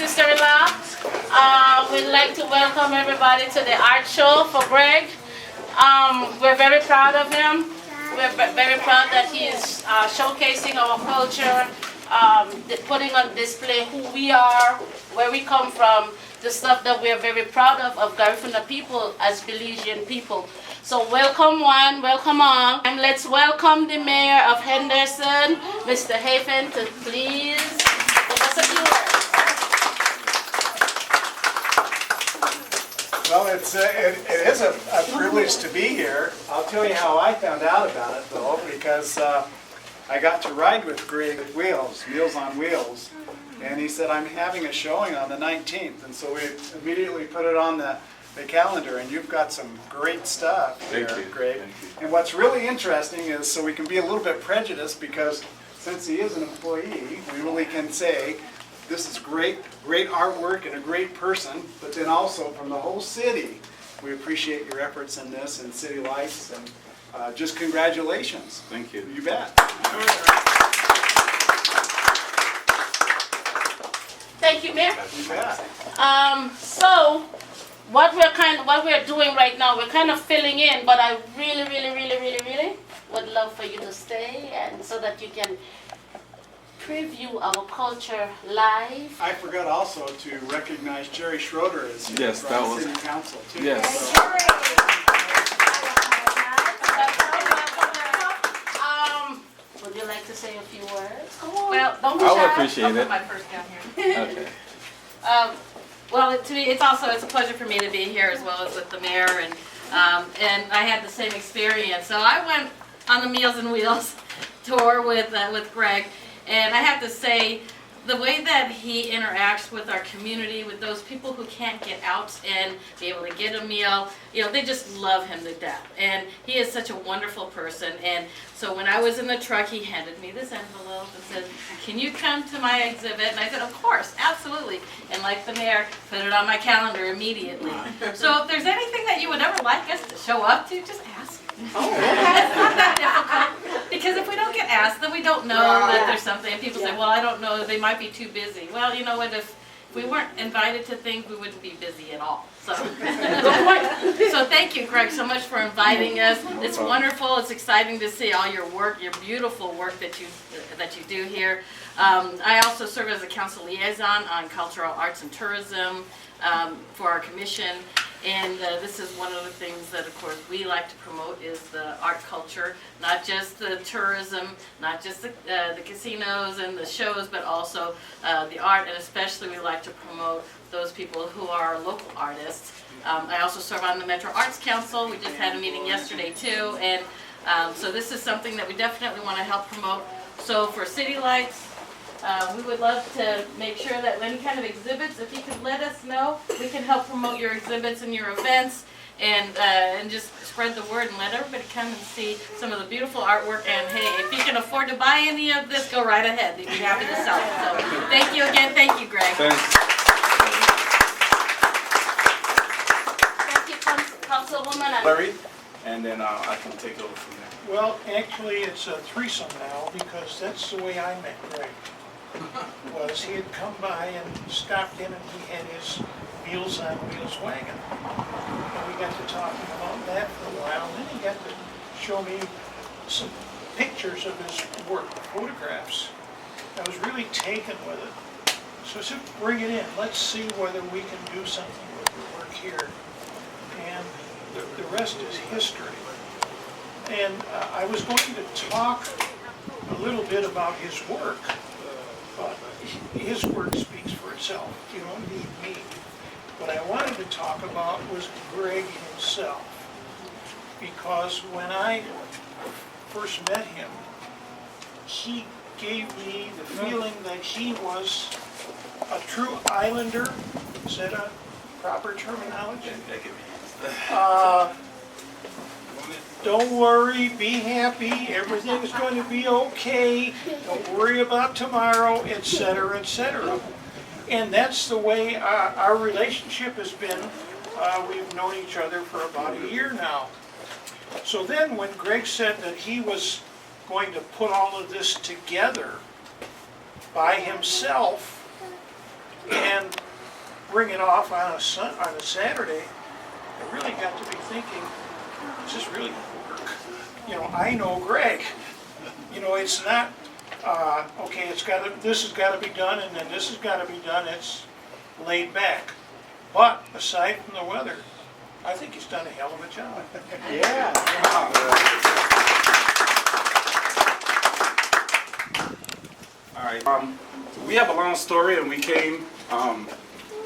sister-in-law. We'd like to welcome everybody to the art show for Greg. We're very proud of him. We're very proud that he is showcasing our culture, putting on display who we are, where we come from, the stuff that we are very proud of Garifuna people as Belizean people. So welcome one, welcome all. And let's welcome the mayor of Henderson, Mr. Hafen, to please give us a few words. Well, it is a privilege to be here. I'll tell you how I found out about it, though, because I got to ride with Greg at Meals on Wheels, and he said, I'm having a showing on the 19th, and so we immediately put it on the calendar, and you've got some great stuff here, Greg. And what's really interesting is, so we can be a little bit prejudiced, because since he is an employee, we really can say, this is great artwork and a great person, but then also from the whole city, we appreciate your efforts in this and City Lights, and just congratulations. Thank you. You bet. Thank you, Mayor. You bet. So what we're doing right now, we're kind of filling in, but I really would love for you to stay, and so that you can preview our culture live. I forgot also to recognize Gerri Schroder as Yes, from that the was- City Council too. Yes. Would you like to say a few words? Well, don't be I would shy. appreciate I'll put it. my purse down here. Okay. Well, to me, it's a pleasure for me to be here as well as with the mayor, and I had the same experience. So I went on the Meals on Wheels tour with Greg, and I have to say, the way that he interacts with our community, with those people who can't get out and be able to get a meal, they just love him to death. And he is such a wonderful person. And so when I was in the truck, he handed me this envelope and said, can you come to my exhibit? And I said, of course, absolutely. And like the mayor, put it on my calendar immediately. So if there's anything that you would ever like us to show up to, just ask. It's not that difficult, because if we don't get asked, then we don't know that there's something. And people say, well, I don't know, they might be too busy. Well, you know what, if we weren't invited to things, we wouldn't be busy at all. So, so thank you, Greg, so much for inviting us. It's wonderful. It's exciting to see all your work, your beautiful work that you do here. I also serve as a council liaison on cultural arts and tourism for our commission. And this is one of the things that, of course, we like to promote is the art culture, not just the tourism, not just the casinos and the shows, but also the art, and especially we like to promote those people who are local artists. I also serve on the Metro Arts Council. We just had a meeting yesterday, too, and so this is something that we definitely want to help promote. So for City Lights, we would love to make sure that any kind of exhibits, if you could let us know, we can help promote your exhibits and your events, and just spread the word and let everybody come and see some of the beautiful artwork. And hey, if you can afford to buy any of this, go right ahead. We'd be happy to sell it. So thank you again. Thank you, Greg. Thanks. Thank you, Councilwoman. Larry, and then I can take over from there. Well, actually, it's a threesome now, because that's the way I met Greg. Was he had come by and stopped in, and he had his Meals on Wheels wagon. And we got to talking about that for a while, and then he got to show me some pictures of his work, photographs. I was really taken with it. So I said, bring it in. Let's see whether we can do something with your work here. And the rest is history. And I was going to talk a little bit about his work, but his work speaks for itself. You don't need me. What I wanted to talk about was Greg himself, because when I first met him, he gave me the feeling that he was a true islander. Is that a proper terminology? Don't worry, be happy, everything is going to be okay, don't worry about tomorrow, etc., etc. And that's the way our relationship has been. We've known each other for about a year now. So then when Greg said that he was going to put all of this together by himself, and bring it off on a Saturday, I really got to be thinking, is this really gonna work? You know, I know Greg. You know, it's not, okay, this has got to be done, and then this has got to be done. It's laid back. But aside from the weather, I think he's done a hell of a job. Yeah. All right. We have a long story, and we came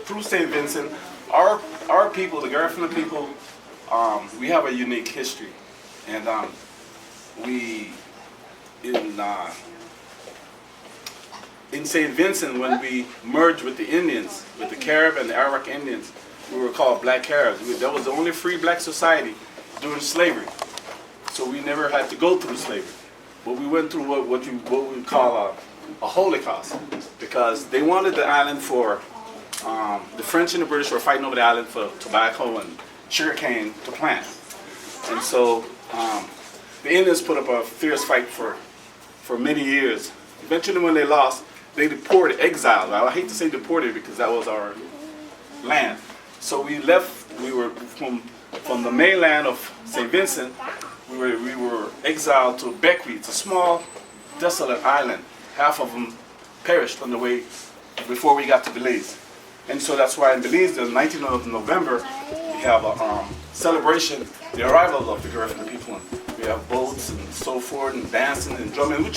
through St. Vincent. Our people, the Garifuna people, we have a unique history, and we in St. Vincent, when we merged with the Indians, with the Carib and the Arawak Indians, we were called Black Caribs. That was the only free black society during slavery. So we never had to go through slavery. But we went through what we call a holocaust, because they wanted the island for, the French and the British were fighting over the island for tobacco and sugarcane to plant. And so the Indians put up a fierce fight for many years. Eventually when they lost, they deported, exiled. I hate to say deported because that was our land. So we left, we were from the mainland of St. Vincent, we were exiled to Bequia. It's a small, desolate island. Half of them perished on the way before we got to Belize. And so that's why in Belize, the 19th of November, we have a celebration, the arrival of the Garifuna people. We have boats and so forth, and dancing and drumming.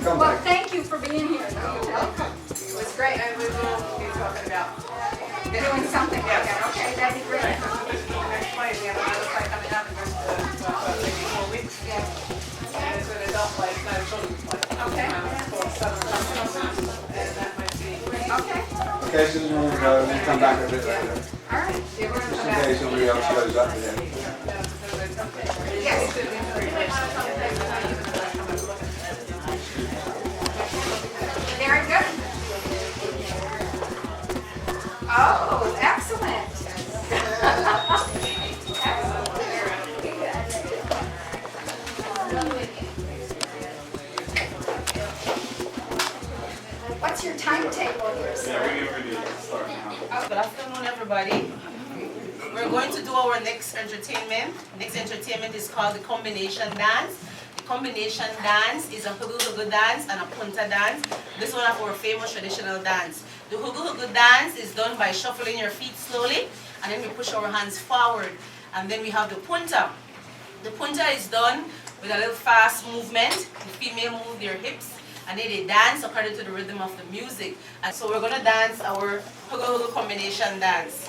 Well, thank you for being here. It was great. We will be talking about doing something like that. Okay, that'd be great. Next play, we have another play coming up in just maybe 4 weeks. And it's an adult play, it's not a children's play. Okay. It's called Southern Coming, and that might be. Okay. Okay, so then we'll go and then come back a bit later. All right. Yeah, we're Just gonna in case somebody else shows up again. Yes. Very good. Oh, excellent. What's your timetable here, sir? Yeah, we're getting ready to start now. Good afternoon, everybody. We're going to do our next entertainment. Next entertainment is called the combination dance. The combination dance is a hugu-hugu dance and a punta dance. This is one of our famous traditional dance. The hugu-hugu dance is done by shuffling your feet slowly, and then we push our hands forward. And then we have the punta. The punta is done with a little fast movement. The female move their hips, and then they dance according to the rhythm of the music. And so we're gonna dance our hugu-hugu combination dance.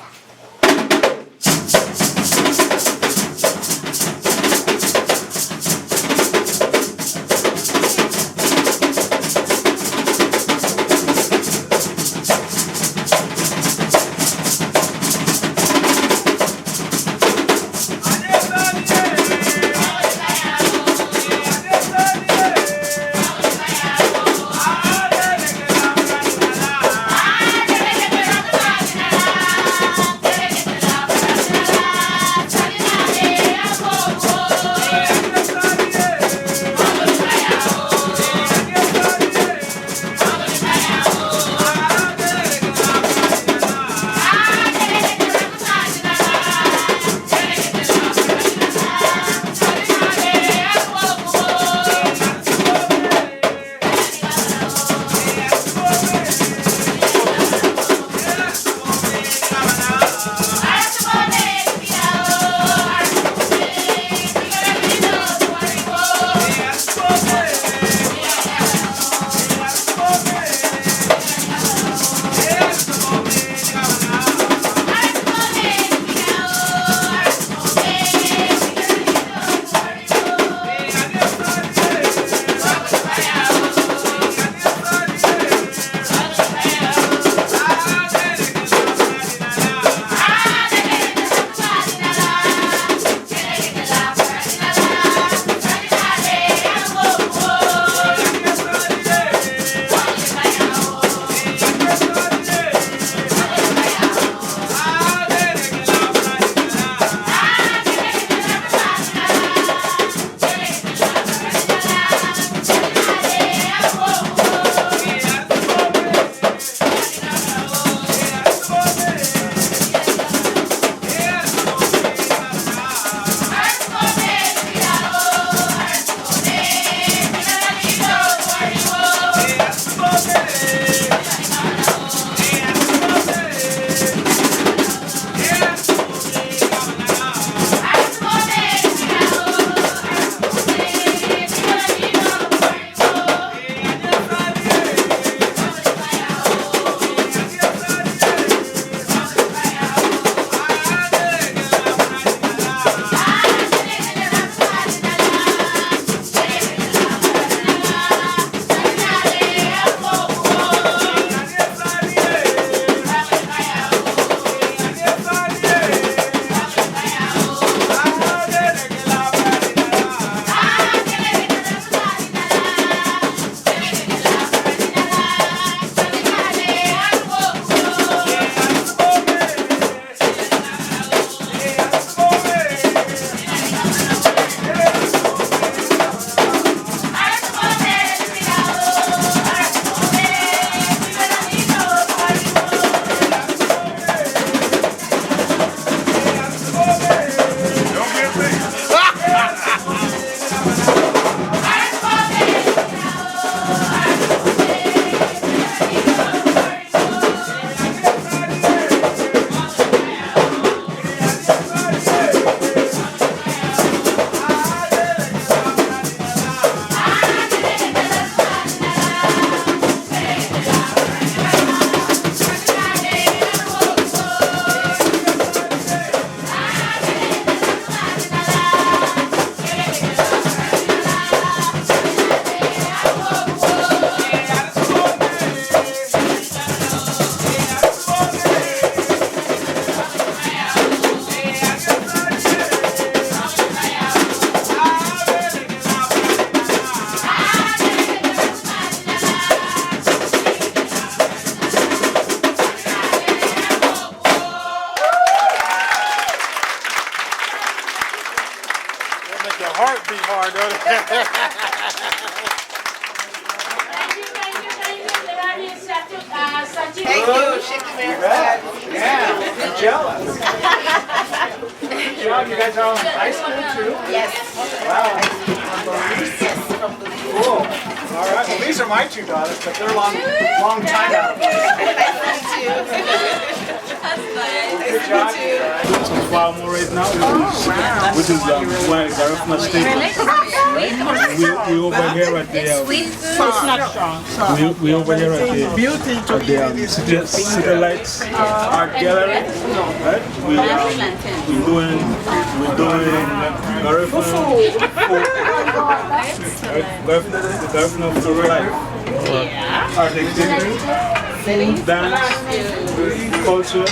Lirahunu Satuye. Thank you, shake your You hand. bet. Yeah, I'm jealous. Good job. You guys are all in high school too? Yes. Wow. Yes, from the Cool. All right. Well, these are my two daughters, but they're long time out. Nice to meet you. Good job, you guys. Some farm right now, which is one in Garifuna State. We over here at the we over here at the City Lights Art Gallery. Right? We're doing Garifuna for life. Art exhibit, food, dance, culture,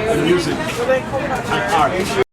and music, and art.